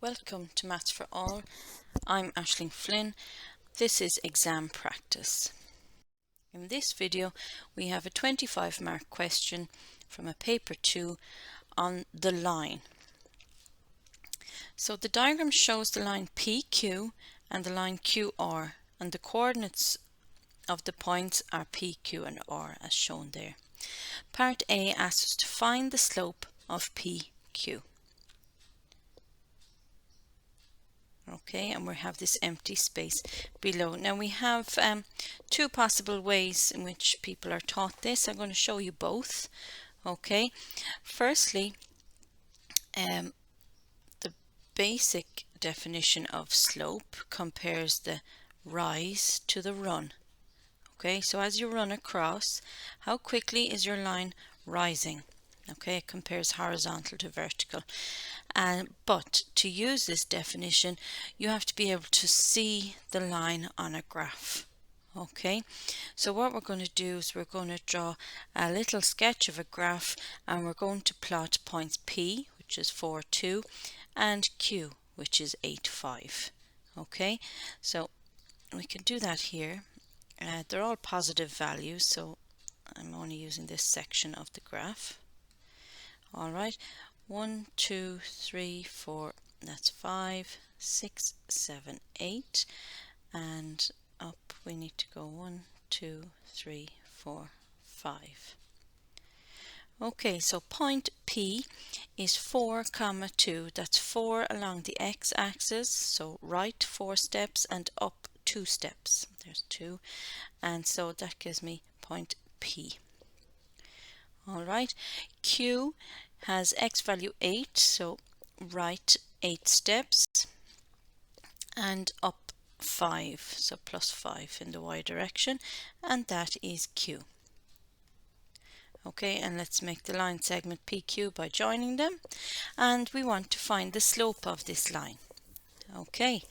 Welcome to Maths for All. I'm Aisling Flynn. This is exam practice. In this video we have a 25-mark question from a paper 2 on the line. So the diagram shows the line PQ and the line QR, and the coordinates of the points are PQ and R as shown there. Part A asks us to find the slope of PQ. Okay, and we have this empty space below. Now we have two possible ways in which people are taught this. I'm going to show you both. Okay, firstly, the basic definition of slope compares the rise to the run. Okay, so as you run across, how quickly is your line rising? Okay, it compares horizontal to vertical. But to use this definition, you have to be able to see the line on a graph. Okay, so what we're going to do is we're going to draw a little sketch of a graph, and we're going to plot points P, which is 4, 2, and Q, which is 8, 5. Okay, so we can do that here. They're all positive values, so I'm only using this section of the graph. All right, 1, 2, 3, 4, that's 5, 6, 7, 8, and up we need to go 1, 2, 3, 4, 5. Okay, so point P is 4, 2. That's 4 along the x-axis, so right 4 steps and up 2 steps. There's 2, and so that gives me point P. All right, Q has x value 8, so right 8 steps and up 5, so plus 5 in the y direction, and that is Q. Okay, and let's make the line segment PQ by joining them, and we want to find the slope of this line. Okay,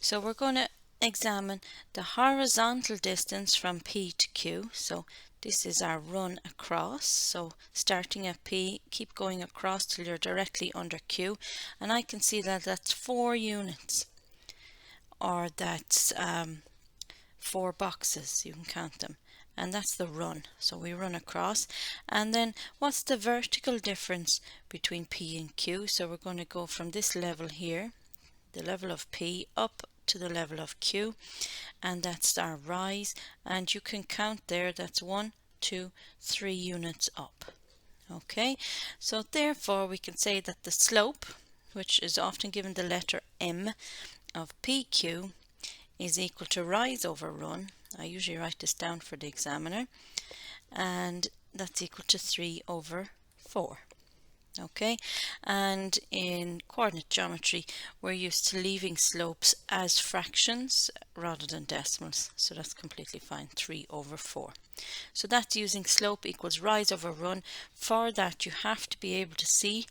so we're going to examine the horizontal distance from P to Q. So this is our run across, so starting at P, keep going across till you're directly under Q, and I can see that that's 4 units, or that's 4 boxes, you can count them, and that's the run. So we run across, and then what's the vertical difference between P and Q? So we're going to go from this level here, the level of P, up to the level of Q, and that's our rise, and you can count there, that's 1, 2, 3 units up. Okay, so therefore we can say that the slope, which is often given the letter M, of PQ is equal to rise over run. I usually write this down for the examiner, and that's equal to 3 over 4. Okay, and in coordinate geometry we're used to leaving slopes as fractions rather than decimals, so that's completely fine, 3 over 4. So that's using slope equals rise over run. For that you have to be able to see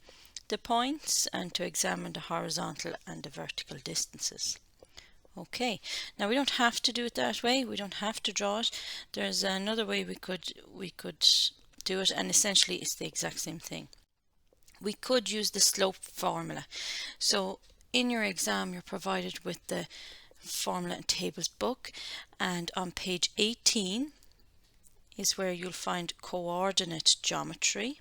the points and to examine the horizontal and the vertical distances. Okay, now we don't have to do it that way, we don't have to draw it. There's another way we could do it, and essentially it's the exact same thing. We could use the slope formula. So in your exam you're provided with the formula and tables book, and on page 18 is where you'll find coordinate geometry,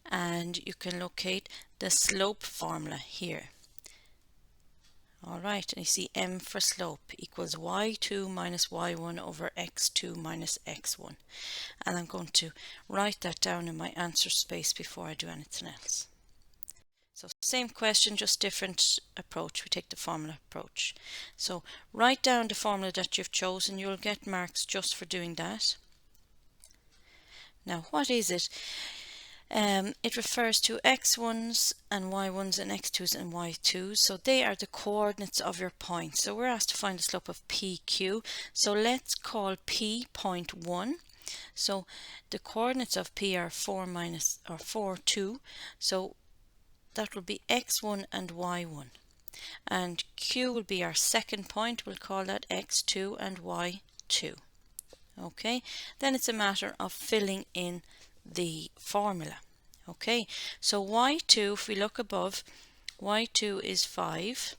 and you can locate the slope formula here. Alright, and you see M for slope equals y2 minus y1 over x2 minus x1. And I'm going to write that down in my answer space before I do anything else. So same question, just different approach. We take the formula approach. So write down the formula that you've chosen. You'll get marks just for doing that. Now what is it? It refers to x1s and y1s and x2s and y2s, so they are the coordinates of your point. So we're asked to find the slope of PQ, so let's call P point 1. So the coordinates of P are 4, 2, so that will be x1 and y1, and Q will be our second point. We'll call that x2 and y2. Okay, then it's a matter of filling in the formula. Okay, so y2, if we look above, y2 is 5.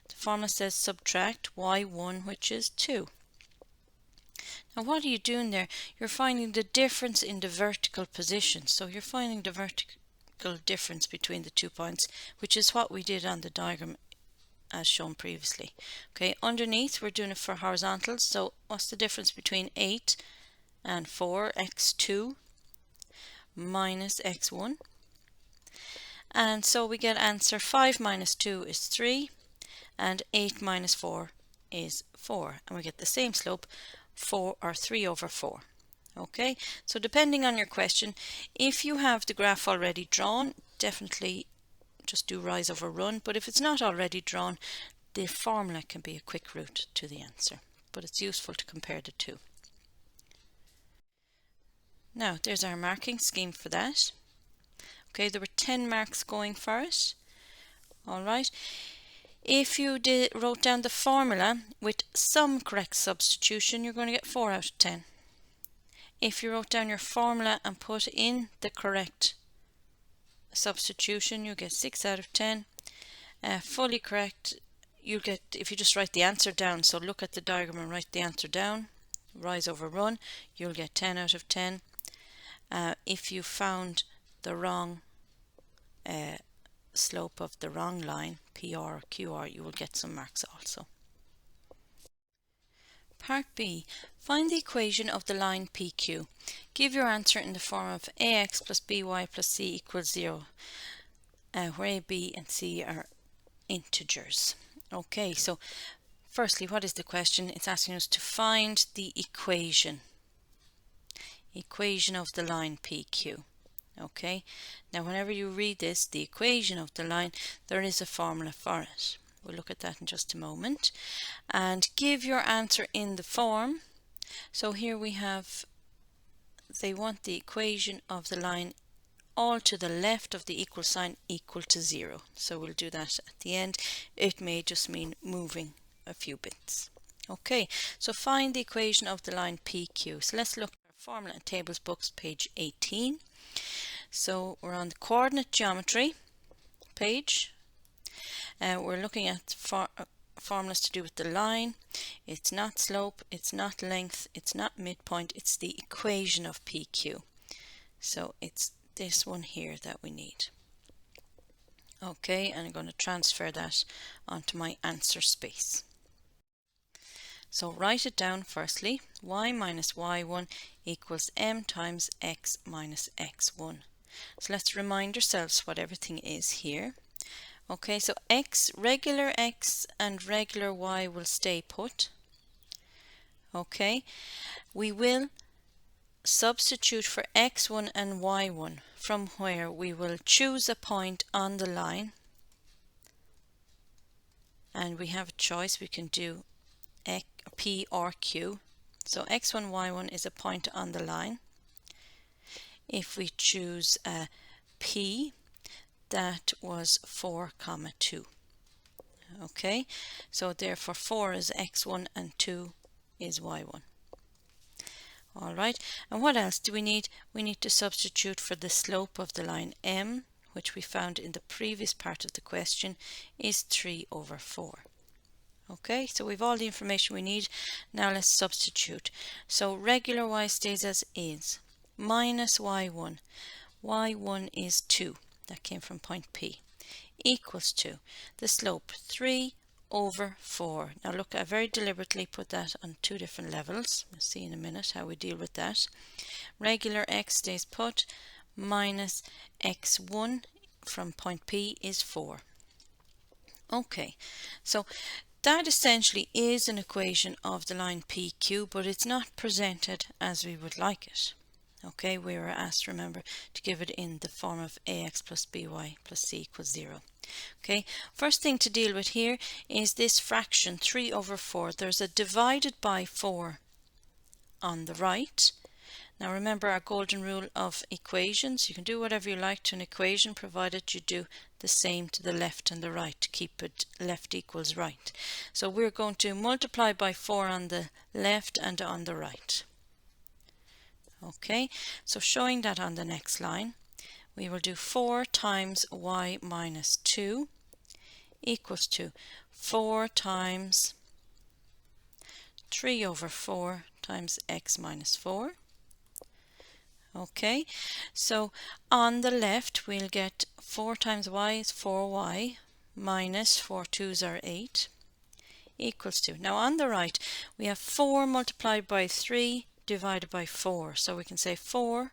The formula says subtract y1, which is 2. Now what are you doing there? You're finding the difference in the vertical position. So you're finding the vertical difference between the 2 points, which is what we did on the diagram as shown previously. Okay, underneath we're doing it for horizontals. So what's the difference between 8 and 4? X2 minus x1. And so we get answer 5 minus 2 is 3, and 8 minus 4 is 4, and we get the same slope, 4 or 3 over 4. Okay, so depending on your question, if you have the graph already drawn, definitely just do rise over run, but if it's not already drawn, the formula can be a quick route to the answer, but it's useful to compare the two. Now there's our marking scheme for that. Okay, there were 10 marks going for it. Alright, if you wrote down the formula with some correct substitution, you're going to get 4 out of 10. If you wrote down your formula and put in the correct substitution, you get 6 out of 10. Fully correct, you get, if you just write the answer down, so look at the diagram and write the answer down, rise over run, you'll get 10 out of 10. If you found the wrong slope of the wrong line, PR or QR, you will get some marks also. Part B. Find the equation of the line PQ. Give your answer in the form of AX plus BY plus C equals 0, where A, B and C are integers. Okay, so firstly, what is the question? It's asking us to find the equation of the line PQ. Okay, now whenever you read this, the equation of the line, there is a formula for it. We'll look at that in just a moment. And give your answer in the form. So here we have, they want the equation of the line all to the left of the equal sign equal to 0. So we'll do that at the end. It may just mean moving a few bits. Okay, so find the equation of the line PQ. So let's look at our formula and tables books, page 18. So we're on the coordinate geometry page. We're looking at formulas to do with the line. It's not slope, it's not length, it's not midpoint, it's the equation of PQ. So it's this one here that we need. Okay, and I'm going to transfer that onto my answer space. So write it down firstly. Y minus y1 equals m times x minus x1. So let's remind ourselves what everything is here. Okay, so x, regular x and regular y will stay put. Okay, we will substitute for x1 and y1, from where we will choose a point on the line, and we have a choice. We can do P or Q. So x1, y1 is a point on the line. If we choose P, that was 4, 2. Okay, so therefore 4 is x1 and 2 is y1. Alright, and what else do we need? We need to substitute for the slope of the line m, which we found in the previous part of the question, is 3 over 4. Okay, so we've all the information we need. Now let's substitute. So regular y stays as is, minus y1. y1 is 2. That came from point P. Equals to the slope 3 over 4. Now look, I very deliberately put that on two different levels. We'll see in a minute how we deal with that. Regular x stays put, minus x1 from point P is 4. Okay, so that essentially is an equation of the line PQ, but it's not presented as we would like it. Okay, we were asked, remember, to give it in the form of AX plus BY plus C equals 0. Okay, first thing to deal with here is this fraction 3 over 4. There's a divided by 4 on the right. Now remember our golden rule of equations. You can do whatever you like to an equation, provided you do the same to the left and the right to keep it left equals right. So we're going to multiply by 4 on the left and on the right. Okay, so showing that on the next line, we will do 4 times y minus 2 equals to 4 times 3 over 4 times x minus 4. Okay, so on the left we'll get 4 times y is 4y minus 4 2's are 8 equals to. Now on the right we have 4 multiplied by 3 divided by 4. So we can say 4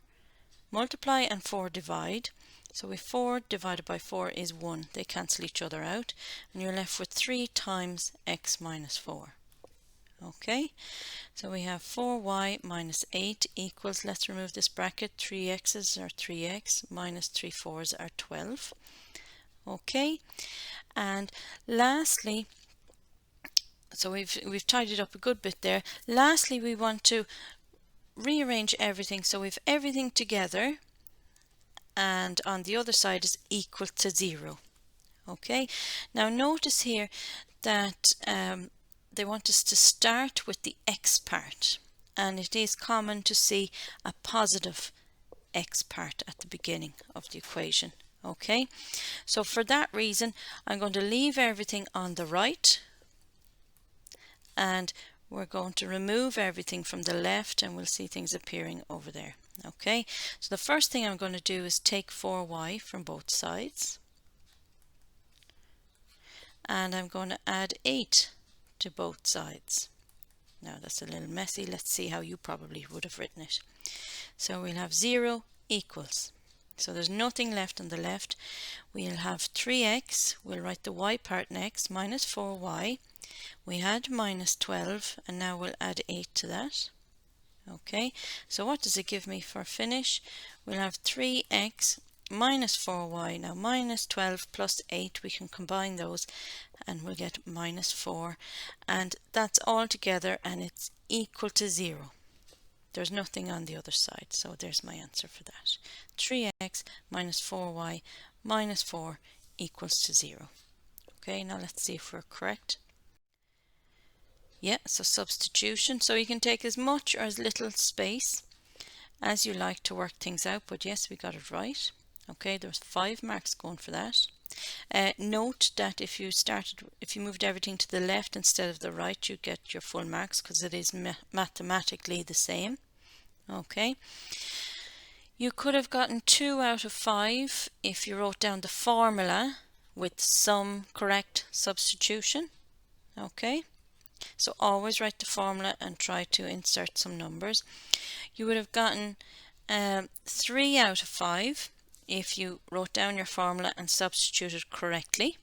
multiply and 4 divide. So if 4 divided by 4 is 1, they cancel each other out and you're left with 3 times x minus 4. Okay, so we have 4y minus 8 equals, let's remove this bracket, 3x's are 3x minus 3 4's are 12. Okay, and lastly, so we've tidied up a good bit there. Lastly, we want to rearrange everything so we've everything together and on the other side is equal to 0. Okay, now notice here that they want us to start with the x part, and it is common to see a positive x part at the beginning of the equation. Okay, so for that reason I'm going to leave everything on the right and we're going to remove everything from the left and we'll see things appearing over there. Okay, so the first thing I'm going to do is take 4y from both sides and I'm going to add 8 to both sides. Now that's a little messy. Let's see how you probably would have written it. So we'll have 0 equals. So there's nothing left on the left. We'll have 3x. We'll write the y part next. Minus 4y. We had minus 12 and now we'll add 8 to that. Okay, so what does it give me for finish? We'll have 3x minus 4y. Now minus 12 plus 8, we can combine those and we'll get minus 4, and that's all together and it's equal to 0. There's nothing on the other side, so there's my answer for that. 3x minus 4y minus 4 equals to 0. Okay, now let's see if we're correct. Yeah, so substitution. So you can take as much or as little space as you like to work things out, but yes, we got it right. Okay, there's 5 marks going for that. Note that if you moved everything to the left instead of the right, you get your full marks because it is mathematically the same. Okay, you could have gotten 2 out of 5 if you wrote down the formula with some correct substitution. Okay, so always write the formula and try to insert some numbers. You would have gotten 3 out of 5 if you wrote down your formula and substituted correctly.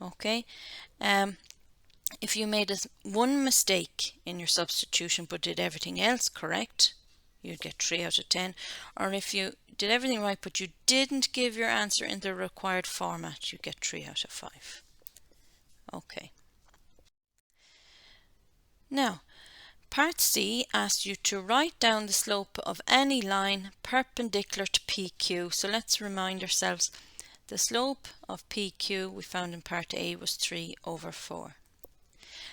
Okay, if you made one mistake in your substitution but did everything else correct, you'd get 3 out of 10. Or if you did everything right but you didn't give your answer in the required format, you get 3 out of 5. Okay. Now, Part C asks you to write down the slope of any line perpendicular to PQ. So let's remind ourselves, the slope of PQ we found in Part A was 3 over 4.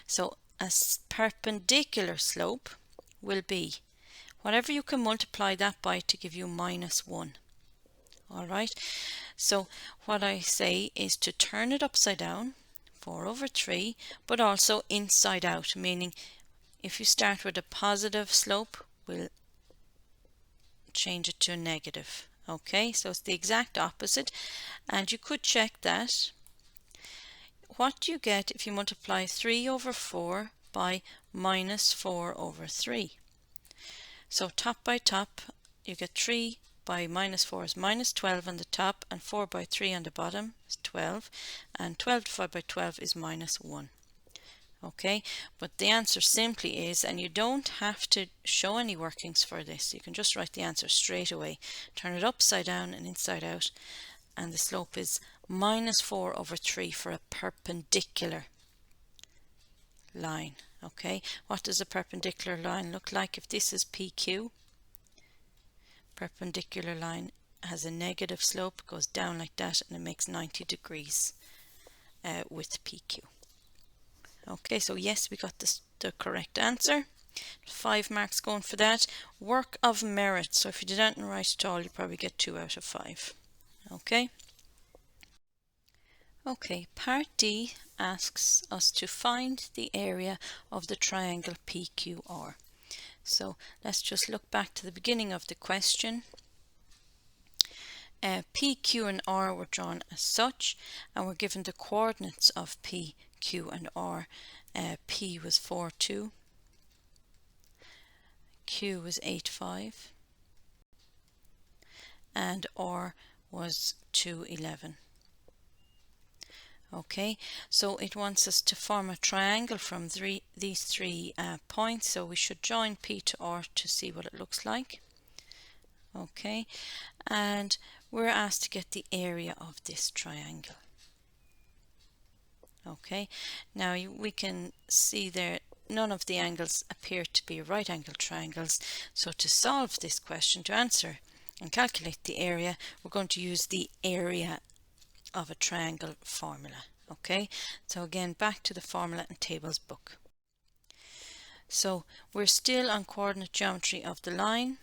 So a perpendicular slope will be whatever you can multiply that by to give you minus 1. Alright, so what I say is to turn it upside down, 4 over 3, but also inside out, meaning if you start with a positive slope, we'll change it to a negative. Okay, so it's the exact opposite, and you could check that. What do you get if you multiply 3 over 4 by minus 4 over 3? So top by top, you get 3 by minus 4 is minus 12 on the top, and 4 by 3 on the bottom is 12, and 12 divided by 12 is minus 1. Okay, but the answer simply is, and you don't have to show any workings for this, you can just write the answer straight away. Turn it upside down and inside out, and the slope is minus 4 over 3 for a perpendicular line. Okay, what does a perpendicular line look like? If this is PQ, perpendicular line has a negative slope, goes down like that, and it makes 90 degrees with PQ. Okay, so yes, we got the correct answer. 5 marks going for that. Work of merit. So if you didn't write at all, you probably get 2 out of 5. Okay. Okay, part D asks us to find the area of the triangle PQR. So let's just look back to the beginning of the question. P, Q and R were drawn as such, and we're given the coordinates of P, Q and R. P was 4, 2, Q was 8, 5, and R was 2, 11. Okay, so it wants us to form a triangle from these three points, so we should join P to R to see what it looks like. Okay, and we're asked to get the area of this triangle. Okay, now we can see there none of the angles appear to be right angle triangles, so to solve this question, to answer and calculate the area, we're going to use the area of a triangle formula. Okay, so again back to the formula and tables book. So we're still on coordinate geometry of the line.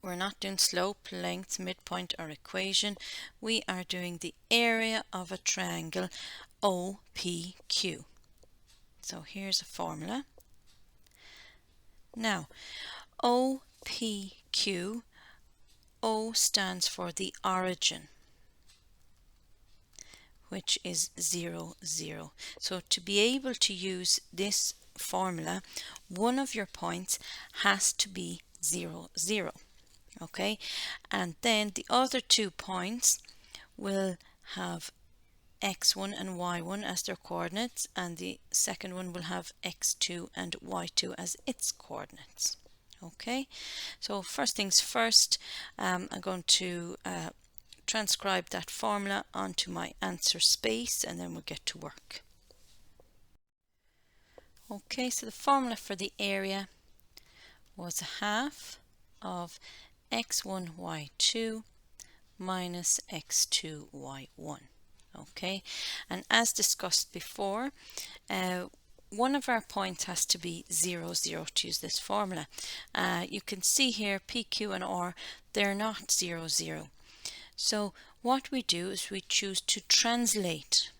We're not doing slope, length, midpoint or equation. We are doing the area of a triangle OPQ. So here's a formula. Now OPQ, O stands for the origin, which is 0, 0. So to be able to use this formula, one of your points has to be 0, 0. Okay, and then the other 2 points will have x1 and y1 as their coordinates, and the second one will have x2 and y2 as its coordinates. Okay, so first things first, I'm going to transcribe that formula onto my answer space, and then we'll get to work. Okay, so the formula for the area was a half of x1 y2 minus x2 y1. Okay, and as discussed before, one of our points has to be 0, 0 to use this formula. You can see here P, Q and R, they're not 0, 0. So what we do is we choose to translate,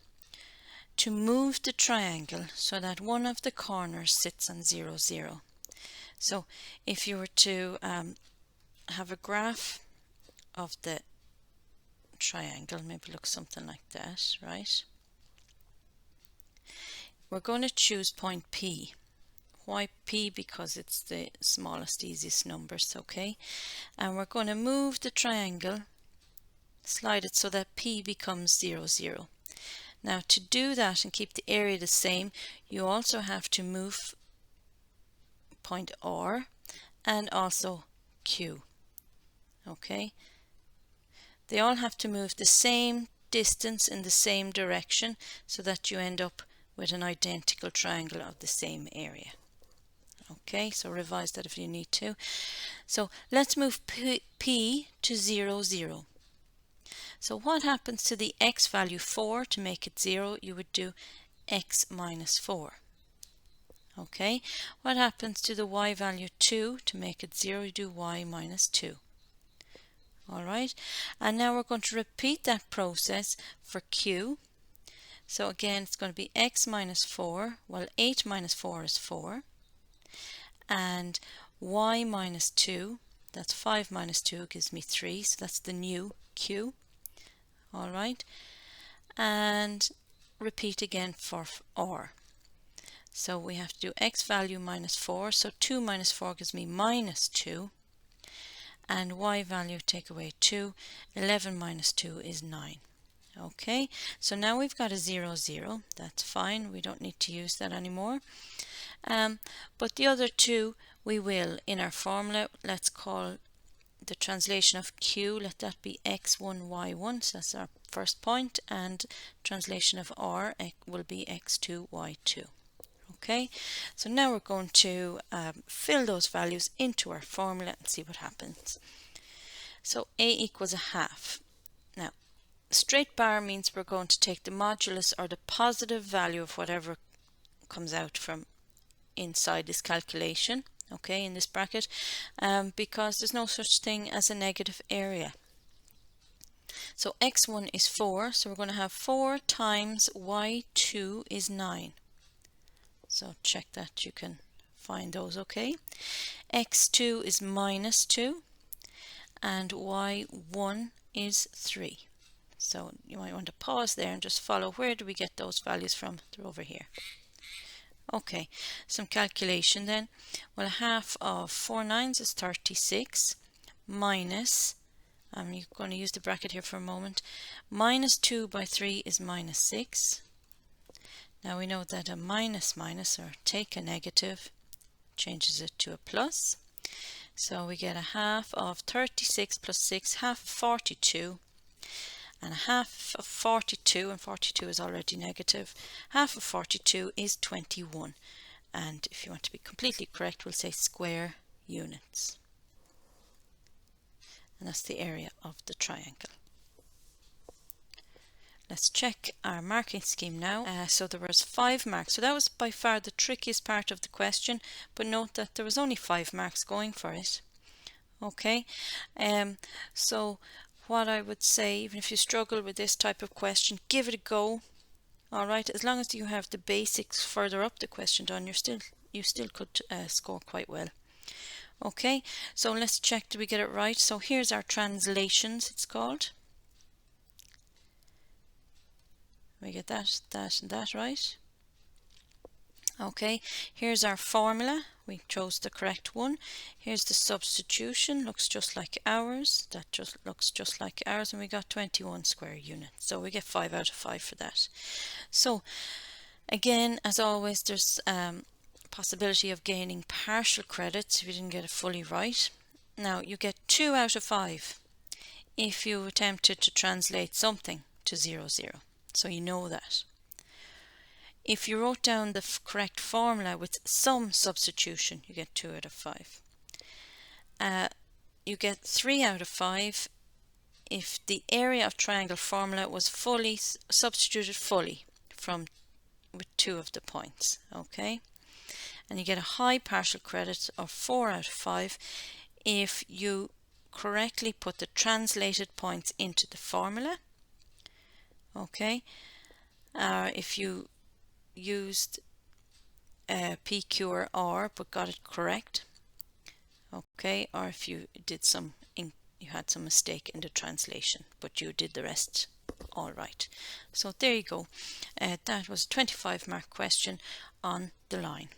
to move the triangle so that one of the corners sits on 0, 0. So if you were to have a graph of the triangle, maybe look something like that, right? We're going to choose point P. Why P? Because it's the smallest, easiest numbers, okay? And we're going to move the triangle, slide it so that P becomes 0, 0. Now to do that and keep the area the same, you also have to move point R and also Q. Okay, they all have to move the same distance in the same direction so that you end up with an identical triangle of the same area. Okay, so revise that if you need to. So let's move P to 0, 0. So what happens to the x value 4? To make it 0, you would do x minus 4. Okay, what happens to the y value 2? To make it 0, you do y minus 2. Alright, and now we're going to repeat that process for Q. So again, it's going to be x minus 4. Well, 8 minus 4 is 4. And y minus 2, that's 5 minus 2 gives me 3. So that's the new Q. Alright, and repeat again for R. So we have to do x value minus 4. So 2 minus 4 gives me minus 2. And y value, take away 2, 11 minus 2 is 9. Okay, so now we've got a 0, 0. That's fine, we don't need to use that anymore. But the other two we will in our formula. Let's call the translation of Q, let that be x1, y1, so that's our first point, and translation of R will be x2, y2. Okay, so now we're going to fill those values into our formula and see what happens. So A equals a half. Now, straight bar means we're going to take the modulus or the positive value of whatever comes out from inside this calculation, okay, in this bracket, because there's no such thing as a negative area. So x1 is 4, so we're going to have 4 times y2 is 9. So check that you can find those, okay. x2 is minus 2 and y1 is 3. So you might want to pause there and just follow where do we get those values from. They're over here. Okay, some calculation then. Well, half of 4 nines is 36 minus, I'm going to use the bracket here for a moment, minus 2 by 3 is minus 6. Now we know that a minus minus, or take a negative, changes it to a plus. So we get a half of 36 plus 6, half of 42. And a half of 42, and 42 is already negative, half of 42 is 21. And if you want to be completely correct, we'll say square units. And that's the area of the triangle. Let's check our marking scheme now. So there was 5 marks. So that was by far the trickiest part of the question, but note that there was only 5 marks going for it. Okay, so what I would say, even if you struggle with this type of question, give it a go. All right, as long as you have the basics further up the question done, you still could score quite well. Okay, so let's check, did we get it right? So here's our translations, it's called. We get that, and that right. Okay, here's our formula. We chose the correct one. Here's the substitution, looks just like ours. That just looks just like ours, and we got 21 square units. So we get 5 out of 5 for that. So again, as always, there's possibility of gaining partial credits if you didn't get it fully right. Now you get 2 out of 5 if you attempted to translate something to 0, 0. So you know that. If you wrote down the correct formula with some substitution, you get 2 out of 5. You get 3 out of 5 if the area of triangle formula was fully substituted fully with 2 of the points. Okay, and you get a high partial credit of 4 out of 5 if you correctly put the translated points into the formula. Okay, if you used P, Q or R but got it correct, okay, or if you did you had some mistake in the translation but you did the rest all right. So there you go, that was a 25 mark question on the line.